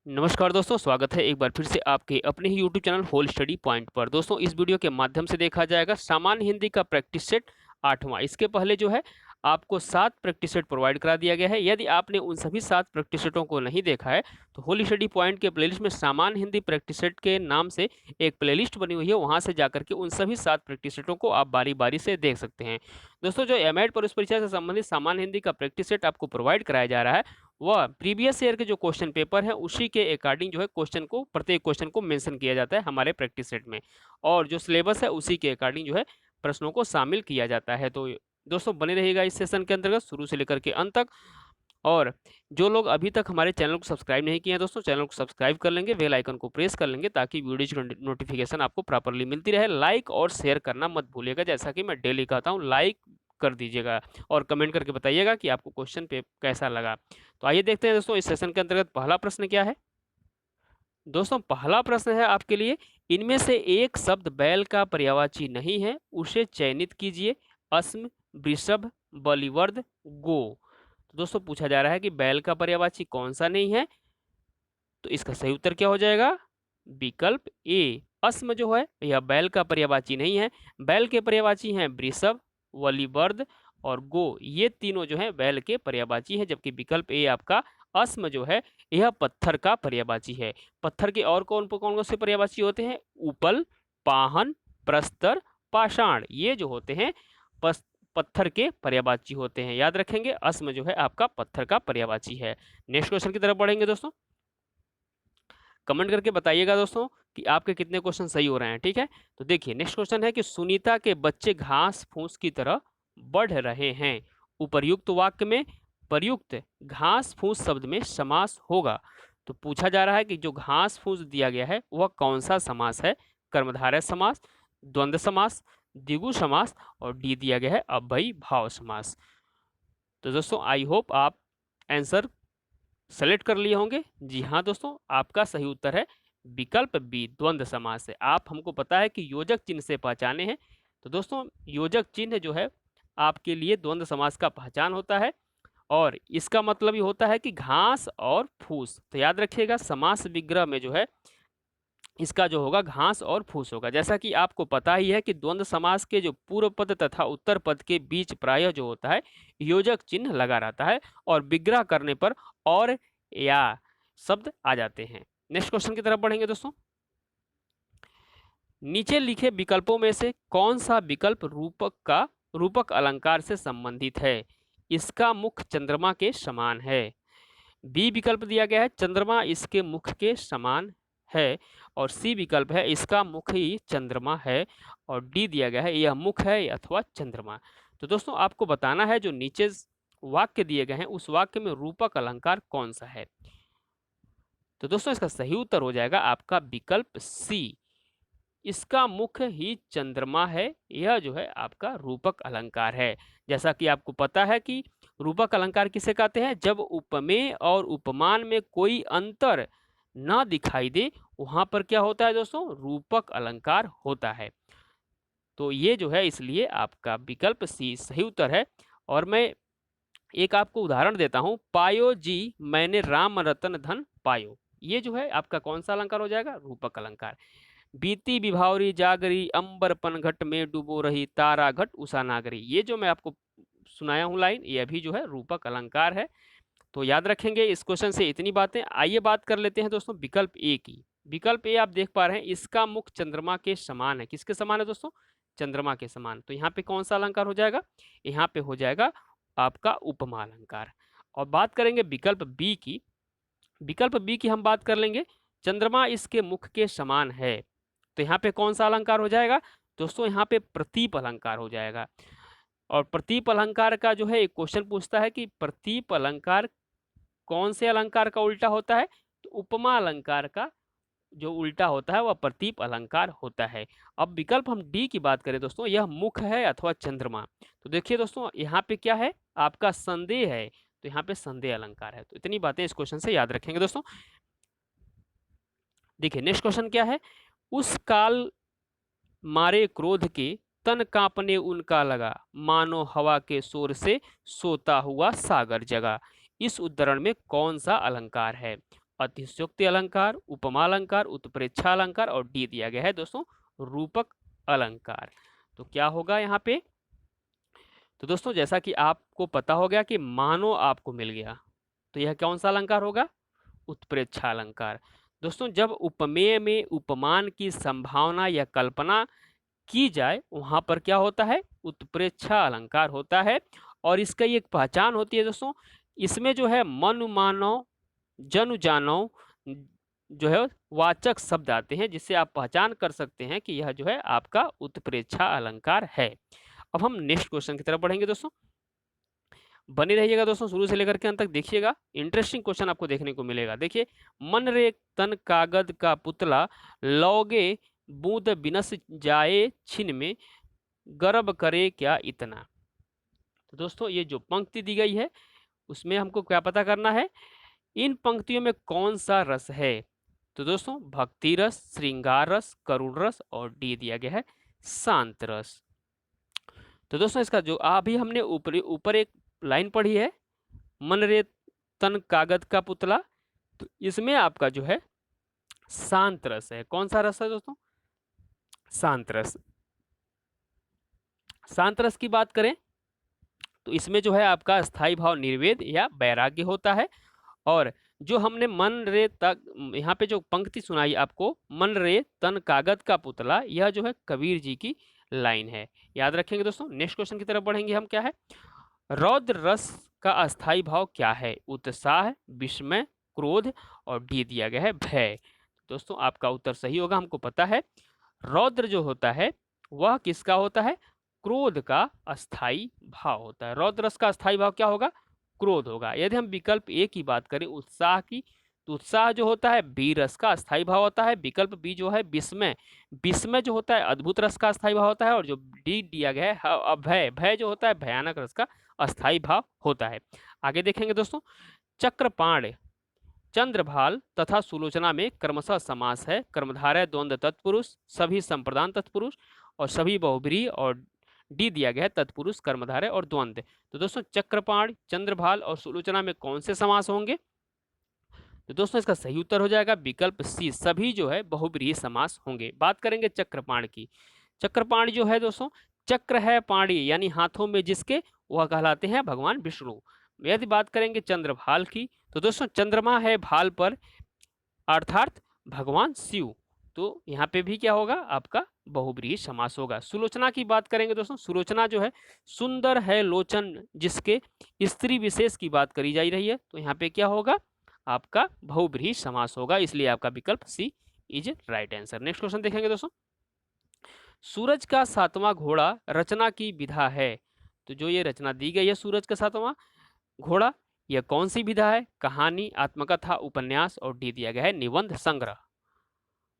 नमस्कार दोस्तों, स्वागत है एक बार फिर से आपके अपने ही YouTube channel Whole Study Point पर। दोस्तों, इस वीडियो के माध्यम से देखा जाएगा सामान्य हिंदी का प्रैक्टिस सेट 8वां। इसके पहले जो है आपको 7 प्रैक्टिस सेट प्रोवाइड करा दिया गया है। यदि आपने उन सभी 7 प्रैक्टिस सेटों को नहीं देखा है, तो होल स्टडी पॉइंट के प्लेलिस्ट में सामान्य हिंदी प्रैक्टिस सेट के नाम से एक प्लेलिस्ट बनी हुई है, वहाँ से जाकर के उन सभी 7 प्रैक्टिस सेटों को आप बारी-बारी से देख सकते हैं। दोस्तों, जो एमएड प्रवेश परीक्षा से संबंधित सामान्य हिंदी का प्रैक्टिस सेट आपको प्रोवाइड कराया जा रहा है, वह प्रीवियस ईयर के जो क्वेश्चन पेपर है उसी के अकॉर्डिंग जो है क्वेश्चन को प्रत्येक क्वेश्चन को मेंशन किया जाता है हमारे प्रैक्टिस सेट में, और जो सिलेबस है उसी के अकॉर्डिंग जो है प्रश्नों को शामिल किया जाता है। तो दोस्तों, बने रहिएगा इस सेशन के अंतर्गत शुरू से लेकर के अंत तक। और जो लोग अभी तक हमारे चैनल को सब्सक्राइब नहीं किए हैं दोस्तों, चैनल को सब्सक्राइब कर लेंगे, बेल आइकन को प्रेस कर लेंगे ताकि वीडियो की नोटिफिकेशन आपको प्रॉपर्ली मिलती रहे। लाइक और शेयर करना मत भूलिएगा, जैसा कि मैं डेली कहता हूँ, लाइक कर दीजिएगा और कमेंट करके बताइएगा कि आपको क्वेश्चन पे कैसा लगा। तो आइए देखते हैं दोस्तों, इस सेशन के अंतर्गत पहला प्रश्न क्या है। दोस्तों, पहला प्रश्न है आपके लिए, इनमें से एक शब्द बैल का पर्यायवाची नहीं है, उसे चयनित कीजिए। अस्म, वृषभ, बलिवर्द, गो। तो दोस्तों, पूछा जा रहा है कि बैल का पर्यायवाची कौन सा नहीं है, तो इसका सही उत्तर क्या हो जाएगा? विकल्प ए, अस्म जो है यह बैल का पर्यायवाची नहीं है। बैल के पर्यायवाची हैं वृषभ, वलिवर्द और गो। ये तीनों जो है बैल के पर्यायवाची है, जबकि विकल्प ए आपका अस्म जो है यह पत्थर का पर्यायवाची है। पत्थर के और कौन कौन से पर्यायवाची होते हैं? उपल, पाहन, प्रस्तर, पाषाण, ये जो होते हैं पत्थर के पर्यायवाची होते हैं। याद रखेंगे, अस्म जो है आपका पत्थर का पर्यायवाची है। नेक्स्ट क्वेश्चन की तरफ बढ़ेंगे दोस्तों। कमेंट करके बताइएगा दोस्तों कि आपके कितने क्वेश्चन सही हो रहे हैं। ठीक है, तो देखिए नेक्स्ट क्वेश्चन है कि सुनीता के बच्चे घास फूस की तरह बढ़ रहे हैं। उपर्युक्त वाक्य में प्रयुक्त घास फूस शब्द में समास होगा। तो पूछा जा रहा है कि जो घास फूस दिया गया है वह कौन सा समास है? कर्मधारय समास, द्वंद्व समास, द्विगु समास और डी दिया गया है अव्ययी भाव समास। तो दोस्तों, आई होप आप आंसर सेलेक्ट कर लिए होंगे। जी हाँ दोस्तों, आपका सही उत्तर है विकल्प बी, द्वंद्व समास है। आप हमको पता है कि योजक चिन्ह से पहचाने हैं, तो दोस्तों योजक चिन्ह जो है आपके लिए द्वंद्व समास का पहचान होता है, और इसका मतलब ये होता है कि घास और फूस। तो याद रखिएगा, समास विग्रह में जो है इसका जो होगा घास और फूस होगा। जैसा कि आपको पता ही है कि द्वंद्व समास के जो पूर्व पद तथा उत्तर पद के बीच प्रायः जो होता है योजक चिन्ह लगा रहता है, और विग्रह करने पर और या शब्द आ जाते हैं। नेक्स्ट क्वेश्चन की तरफ बढ़ेंगे दोस्तों। नीचे लिखे विकल्पों में से कौन सा विकल्प रूपक अलंकार से संबंधित है? इसका मुख चंद्रमा के समान है। बी विकल्प दिया गया है चंद्रमा इसके मुख के समान है, और सी विकल्प है इसका मुख ही चंद्रमा है, और डी दिया गया है यह मुख है अथवा चंद्रमा। तो दोस्तों, आपको बताना है जो नीचे वाक्य दिए गए हैं उस वाक्य में रूपक अलंकार कौन सा है। तो दोस्तों, इसका सही उत्तर हो जाएगा आपका विकल्प सी, इसका मुख ही चंद्रमा है। यह जो है आपका रूपक अलंकार है। जैसा कि आपको पता है कि रूपक अलंकार किसे कहते हैं? जब उपमेय और उपमान में कोई अंतर ना दिखाई दे, वहां पर क्या होता है दोस्तों? रूपक अलंकार होता है। तो ये जो है इसलिए आपका विकल्प सी सही उत्तर है। और मैं एक आपको उदाहरण देता हूं, पायो जी मैंने राम रतन धन पायो। ये जो है आपका कौन सा अलंकार हो जाएगा? रूपक अलंकार। बीती विभावरी जागरी अंबर पनघट में डूबो रही तारा घट उषा नागरी, ये जो मैं आपको सुनाया हूं लाइन, ये भी जो है रूपक अलंकार है। तो याद रखेंगे इस क्वेश्चन से इतनी बातें। आइए बात कर लेते हैं दोस्तों विकल्प ए की। विकल्प ए आप देख पा रहे हैं, इसका मुख चंद्रमा के समान है। किसके समान है दोस्तों? चंद्रमा के समान। तो यहाँ पे कौन सा अलंकार हो जाएगा? यहाँ पे हो जाएगा आपका उपमा अलंकार। और बात करेंगे विकल्प बी की। विकल्प बी की हम बात कर लेंगे, चंद्रमा इसके मुख के समान है। तो यहाँ पे कौन सा अलंकार हो जाएगा दोस्तों? यहाँ पे प्रतीप अलंकार हो जाएगा। और प्रतीप अलंकार का जो है एक क्वेश्चन पूछता है कि प्रतीप अलंकार कौन से अलंकार का उल्टा होता है? तो उपमा अलंकार का जो उल्टा होता है वह प्रतीप अलंकार होता है। अब विकल्प हम डी की बात करें दोस्तों, यह मुख है अथवा चंद्रमा। तो देखिए दोस्तों, यहाँ पे क्या है? आपका संदेह है, तो यहाँ पे संदेह अलंकार है। तो इतनी बातें इस क्वेश्चन से याद रखेंगे दोस्तों। देखिए नेक्स्ट क्वेश्चन क्या है, उस काल मारे क्रोध के तन कांपने उनका लगा, मानो हवा के शोर से सोता हुआ सागर जगा। इस उद्धरण में कौन सा अलंकार है? अतिशयोक्ति अलंकार, उपमा अलंकार, उत्प्रेक्षा अलंकार और डी दिया गया है दोस्तों रूपक अलंकार। तो क्या होगा यहाँ पे? तो दोस्तों जैसा कि आपको पता हो गया कि मानो आपको मिल गया, तो यह कौन सा अलंकार होगा? उत्प्रेक्षा अलंकार। दोस्तों जब उपमेय में उपमान की संभावना या कल्पना की जाए वहां पर क्या होता है? उत्प्रेक्षा अलंकार होता है। और इसका एक पहचान होती है दोस्तों, इसमें जो है मनु मानो जनु जानो जो है वाचक शब्द आते हैं, जिससे आप पहचान कर सकते हैं कि यह जो है आपका उत्प्रेक्षा अलंकार है। अब हम नेक्स्ट क्वेश्चन की तरफ बढ़ेंगे दोस्तों, बने रहिएगा दोस्तों शुरू से लेकर के अंत तक देखिएगा, इंटरेस्टिंग क्वेश्चन आपको देखने को मिलेगा। देखिए, मन रे तन कागद का पुतला, लौगे बूंद बिनस जाए छिन में, गर्व करे क्या इतना। तो दोस्तों ये जो पंक्ति दी गई है उसमें हमको क्या पता करना है? इन पंक्तियों में कौन सा रस है? तो दोस्तों भक्ति रस, श्रृंगार रस, करुण रस और डी दिया गया है शांत रस। तो दोस्तों इसका जो अभी हमने ऊपर एक लाइन पढ़ी है, मन रे तन कागद का पुतला, तो इसमें आपका जो है शांत रस है। कौन सा रस है दोस्तों? शांत रस। शांत रस की बात करें तो इसमें जो है आपका स्थायी भाव निर्वेद या वैराग्य होता है। और जो हमने मन रे तक यहाँ पे जो पंक्ति सुनाई आपको, मन रे तन कागद का पुतला, यह जो है कबीर जी की लाइन है, याद रखेंगे दोस्तों। नेक्स्ट क्वेश्चन की तरफ बढ़ेंगे हम। क्या है? रौद्र रस का अस्थाई भाव क्या है? उत्साह, विस्मय, क्रोध और डी दिया गया है भय। दोस्तों आपका उत्तर सही होगा, हमको पता है रौद्र जो होता है वह किसका होता है? क्रोध का अस्थाई भाव होता है। रौद्र रस का अस्थाई भाव क्या होगा? क्रोध होगा। यदि हम विकल्प ए की बात करें उत्साह की, तो उत्साह जो होता है बी रस का अस्थाई भाव होता है। विकल्प बी जो है विस्मय, विस्मय जो होता है अद्भुत रस का अस्थाई भाव होता है। और जो डी दिया गया है अभय, भय जो होता है भयानक रस का अस्थाई भाव होता है। आगे देखेंगे दोस्तों, चक्रपाण, चंद्रभाल तथा सुलोचना में क्रमशः समास है। कर्मधारय द्वंद्व तत्पुरुष, सभी संप्रदान तत्पुरुष और सभी बहुब्रीहि, और डी दिया गया है तत्पुरुष, कर्मधारय और द्वंद्व। तो दोस्तों चक्रपाण, चंद्रभाल और सुलोचना में कौन से समास होंगे? तो दोस्तों इसका सही उत्तर हो जाएगा विकल्प सी, सभी जो है बहुब्रीहि समास होंगे। बात करेंगे चक्रपाण की। चक्रपाण जो है दोस्तों, चक्र है पाणी यानी हाथों में जिसके, वह कहलाते हैं भगवान विष्णु। यदि बात करेंगे चंद्रभाल की, तो दोस्तों चंद्रमा है भाल पर अर्थात भगवान शिव। तो यहाँ पे भी क्या होगा? आपका बहुब्रीहि समास होगा। सुलोचना की बात करेंगे दोस्तों, सुलोचना जो है सुंदर है लोचन जिसके, स्त्री विशेष की बात करी जा रही है, तो यहाँ पे क्या होगा? आपका बहुब्रीहि समास होगा, इसलिए आपका विकल्प C is right answer. Next question देखेंगे दोस्तों, सूरज का सातवां घोड़ा रचना की विधा है। तो जो ये रचना दी गई है सूरज का सातवां घोड़ा, यह कौन सी विधा है? कहानी, आत्मकथा, उपन्यास और डी दिया गया है निबंध संग्रह।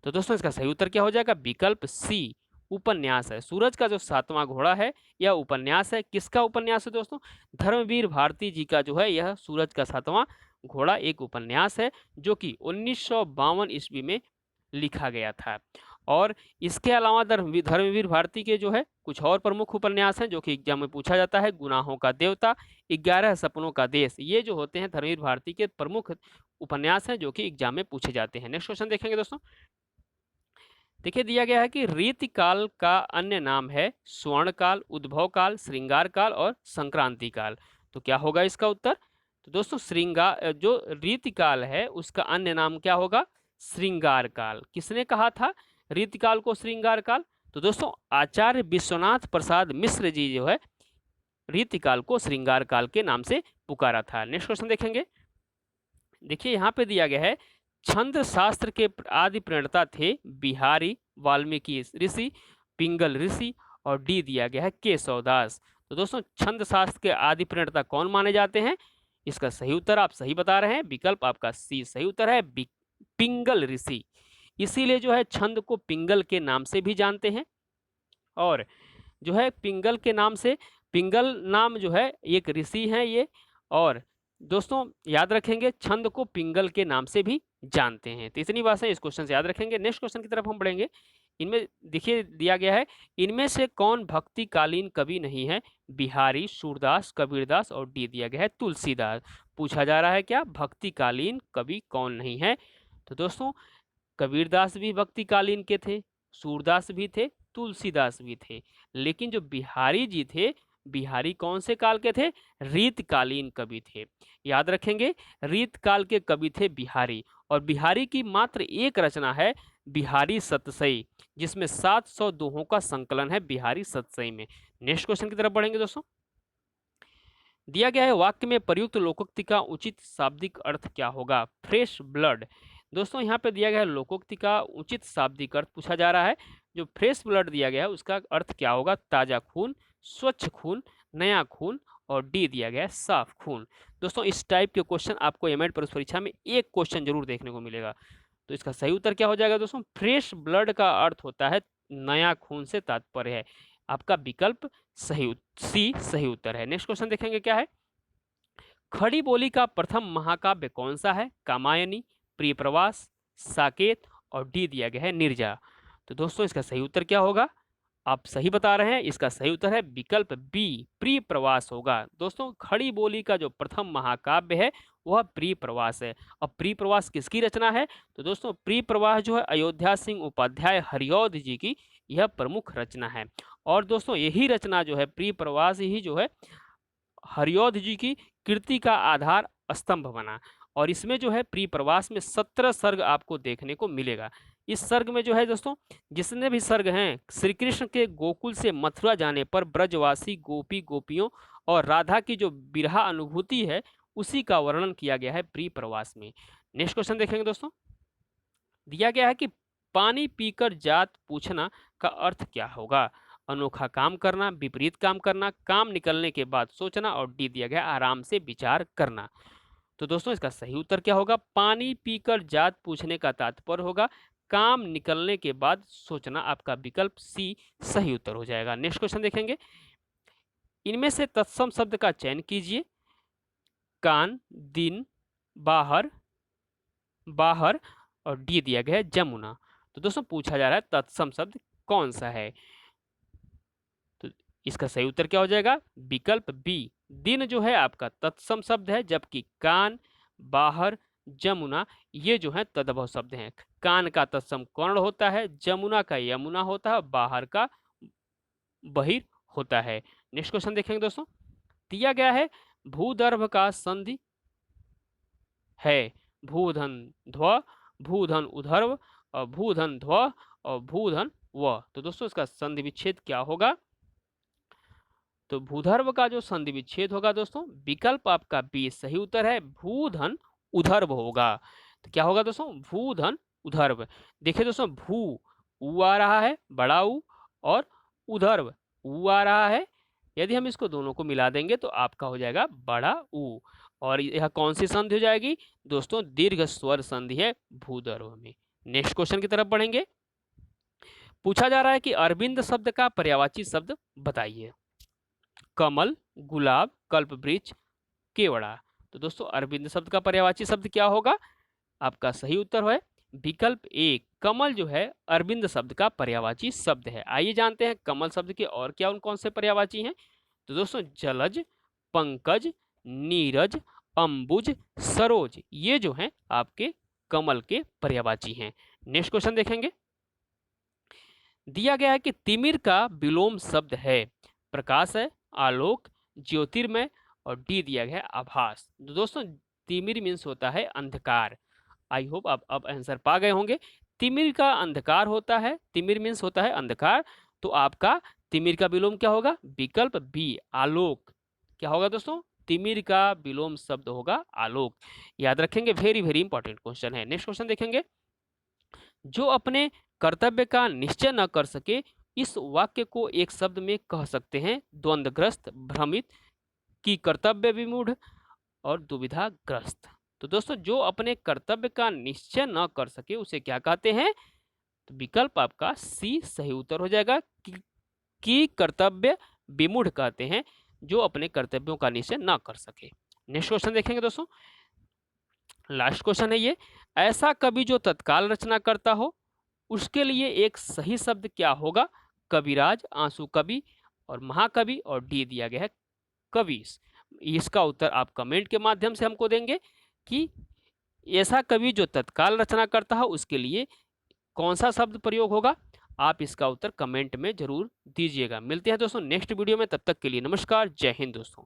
तो दोस्तों इसका सही उत्तर क्या हो जाएगा? विकल्प सी उपन्यास है। सूरज का जो सातवां घोड़ा है यह उपन्यास है। किसका उपन्यास है दोस्तों? धर्मवीर भारती जी का जो है यह सूरज का सातवां घोड़ा एक उपन्यास है, जो कि 1952 ईस्वी में लिखा गया था। और इसके अलावा धर्मवीर भारती के जो है कुछ और प्रमुख उपन्यास हैं जो कि एग्जाम में पूछा जाता है। गुनाहों का देवता, 11 सपनों का देश, ये जो होते हैं धर्मवीर भारती के प्रमुख उपन्यास हैं जो कि एग्जाम में पूछे जाते हैं। नेक्स्ट क्वेश्चन देखेंगे दोस्तों, देखिए दिया गया है कि रीतिकाल का अन्य नाम है स्वर्ण काल, उद्भव काल, श्रृंगार काल और संक्रांति काल। तो क्या होगा इसका उत्तर? तो दोस्तों श्रृंगार जो रीतिकाल है उसका अन्य नाम क्या होगा? श्रृंगार काल। किसने कहा था रीतिकाल को श्रृंगार काल? तो दोस्तों आचार्य विश्वनाथ प्रसाद मिश्र जी जो है रीतिकाल को श्रृंगार काल के नाम से पुकारा था। नेक्स्ट क्वेश्चन देखेंगे, देखिए यहाँ पे दिया गया है छंद शास्त्र के आदि प्रणेता थे बिहारी, वाल्मीकि ऋषि, पिंगल ऋषि और डी दिया गया है केशवदास। तो दोस्तों छंद शास्त्र के आदि प्रणेता कौन माने जाते हैं? इसका सही उत्तर आप सही बता रहे हैं, विकल्प आपका सी सही उत्तर है पिंगल ऋषि। इसीलिए जो है छंद को पिंगल के नाम से भी जानते हैं। और जो है पिंगल के नाम से, पिंगल नाम जो है एक ऋषि हैं ये, और दोस्तों याद रखेंगे छंद को पिंगल के नाम से भी जानते हैं। तो इतनी बात है, इस क्वेश्चन से याद रखेंगे। नेक्स्ट क्वेश्चन की तरफ हम बढ़ेंगे। इनमें देखिए दिया गया है, इनमें से कौन भक्तिकालीन कवि नहीं है? बिहारी, सूरदास, कबीरदास और डी दिया गया है तुलसीदास। पूछा जा रहा है क्या? भक्तिकालीन कवि कौन नहीं है? तो दोस्तों कबीरदास भी भक्तिकालीन के थे, सूरदास भी थे, तुलसीदास भी थे। लेकिन जो बिहारी जी थे, बिहारी कौन से काल के थे? रीतकालीन कवि थे। याद रखेंगे, रीतकाल के कवि थे बिहारी। और बिहारी की मात्र एक रचना है बिहारी सतसई, जिसमें 700 दोहों का संकलन है बिहारी सतसई में। नेक्स्ट क्वेश्चन की तरफ बढ़ेंगे दोस्तों। दिया गया है, वाक्य में प्रयुक्त लोकोक्ति का उचित शाब्दिक अर्थ क्या होगा? Fresh blood. दोस्तों यहाँ पे दिया गया है लोकोक्ति का उचित शाब्दिक अर्थ पूछा जा रहा है। जो फ्रेश ब्लड दिया गया है उसका अर्थ क्या होगा? ताजा खून, स्वच्छ खून, नया खून और डी दिया गया है साफ खून। दोस्तों इस टाइप के क्वेश्चन आपको एमएड प्रवेश परीक्षा में एक क्वेश्चन जरूर देखने को मिलेगा। तो इसका सही उत्तर क्या हो जाएगा दोस्तों? फ्रेश ब्लड का अर्थ होता है नया खून से तात्पर्य है। आपका विकल्प सी सही उत्तर है। नेक्स्ट क्वेश्चन देखेंगे क्या है। खड़ी बोली का प्रथम महाकाव्य कौन सा है? कामायनी, प्रिय प्रवास, साकेत और डी दिया गया है नीरजा। तो दोस्तों इसका सही उत्तर क्या होगा? आप सही बता रहे हैं, इसका सही उत्तर है विकल्प बी, प्रिय प्रवास होगा। दोस्तों खड़ी बोली का जो प्रथम महाकाव्य है वह प्रिय प्रवास है। अब प्रिय प्रवास किसकी रचना है? तो दोस्तों प्रिय प्रवास जो है अयोध्या सिंह उपाध्याय हरिऔध जी की यह प्रमुख रचना है। और दोस्तों यही रचना जो है प्रिय प्रवास ही जो है हरिऔध जी की कीर्ति का आधार स्तंभ बना। और इसमें जो है प्रिय प्रवास में 17 सर्ग आपको देखने को मिलेगा। इस सर्ग में जो है दोस्तों जितने भी सर्ग हैं, श्री कृष्ण के गोकुल से मथुरा जाने पर ब्रजवासी गोपी गोपियों और राधा की जो बिरहा अनुभूति है उसी का वर्णन किया गया है प्रिय प्रवास में। नेक्स्ट क्वेश्चन देखेंगे दोस्तों। दिया गया है कि पानी पीकर जात पूछना का अर्थ क्या होगा? अनोखा काम करना, विपरीत काम करना, काम निकलने के बाद सोचना और डी दिया गया आराम से विचार करना। तो दोस्तों इसका सही उत्तर क्या होगा? पानी पीकर जात पूछने का तात्पर्य होगा काम निकलने के बाद सोचना। आपका विकल्प सी सही उत्तर हो जाएगा। नेक्स्ट क्वेश्चन देखेंगे। इनमें से तत्सम शब्द का चयन कीजिए। कान, दिन, बाहर, बाहर और डी दिया गया है जमुना। तो दोस्तों पूछा जा रहा है तत्सम शब्द कौन सा है? तो इसका सही उत्तर क्या हो जाएगा? विकल्प बी, दिन जो है आपका तत्सम शब्द है, जबकि कान, बाहर, जमुना ये जो है तद्भव शब्द हैं। कान का तत्सम कर्ण होता है, जमुना का यमुना होता है, बाहर का बहिर होता है। नेक्स्ट क्वेश्चन देखेंगे दोस्तों। दिया गया है भूदर्भ का संधि है भूधन ध्व, भूधन उधर्व और भूधन ध्व और भूधन व। तो दोस्तों इसका संधि विच्छेद क्या होगा? तो भूधर्व का जो संधि विच्छेद होगा दोस्तों विकल्प आपका बी सही उत्तर है, भूधन उधर्व होगा। तो क्या होगा दोस्तों? भूधन उधर्व। देखिए दोस्तों भू ऊ आ रहा है बड़ा ऊ और उधर्व ऊ आ रहा है। यदि हम इसको दोनों को मिला देंगे तो आपका हो जाएगा बड़ा ऊ। और यह कौन सी संधि हो जाएगी दोस्तों? दीर्घ स्वर संधि है भूधर्व में। नेक्स्ट क्वेश्चन की तरफ बढ़ेंगे। पूछा जा रहा है कि अरविंद शब्द का पर्यायवाची शब्द बताइए। कमल, गुलाब, कल्पवृक्ष, केवड़ा। तो दोस्तों अरविंद शब्द का पर्यायवाची शब्द क्या होगा? आपका सही उत्तर है विकल्प ए, कमल जो है अरविंद शब्द का पर्यायवाची शब्द है। आइए जानते हैं कमल शब्द के और क्या उन कौन से पर्यायवाची हैं। तो दोस्तों जलज, पंकज, नीरज, अंबुज, सरोज ये जो हैं आपके कमल के पर्यायवाची हैं। नेक्स्ट क्वेश्चन देखेंगे। दिया गया है कि तिमिर का विलोम शब्द है प्रकाश है, आलोक, ज्योतिर्मय और डी दिया गया है आभास। तो दोस्तों तिमिर मीन्स होता है अंधकार। आई होप आप अब आंसर पा गए होंगे। तिमिर का अंधकार होता है, तिमिर मीन्स होता है अंधकार। तो आपका तिमिर का विलोम क्या होगा? विकल्प बी आलोक। क्या होगा दोस्तों? तिमिर का विलोम शब्द होगा आलोक। याद रखेंगे, वेरी वेरी इंपॉर्टेंट क्वेश्चन है। नेक्स्ट क्वेश्चन देखेंगे। जो अपने कर्तव्य का निश्चय न कर सके इस वाक्य को एक शब्द में कह सकते हैं द्वंद्वग्रस्त, भ्रमित, की कर्तव्य विमूढ़ और दुविधाग्रस्त। तो दोस्तों जो अपने कर्तव्य का निश्चय न कर सके उसे क्या कहते हैं? तो विकल्प आपका सी सही उत्तर हो जाएगा कि कर्तव्य विमूढ़ कहते हैं जो अपने कर्तव्यों का निश्चय न कर सके। नेक्स्ट क्वेश्चन देखेंगे दोस्तों। लास्ट क्वेश्चन है ये। ऐसा कवि जो तत्काल रचना करता हो उसके लिए एक सही शब्द क्या होगा? कविराज, आंसू कवि और महाकवि और डी दिया गया है कवीस। इसका उत्तर आप कमेंट के माध्यम से हमको देंगे कि ऐसा कवि जो तत्काल रचना करता है उसके लिए कौन सा शब्द प्रयोग होगा। आप इसका उत्तर कमेंट में जरूर दीजिएगा। मिलते हैं दोस्तों नेक्स्ट वीडियो में, तब तक के लिए नमस्कार, जय हिंद दोस्तों।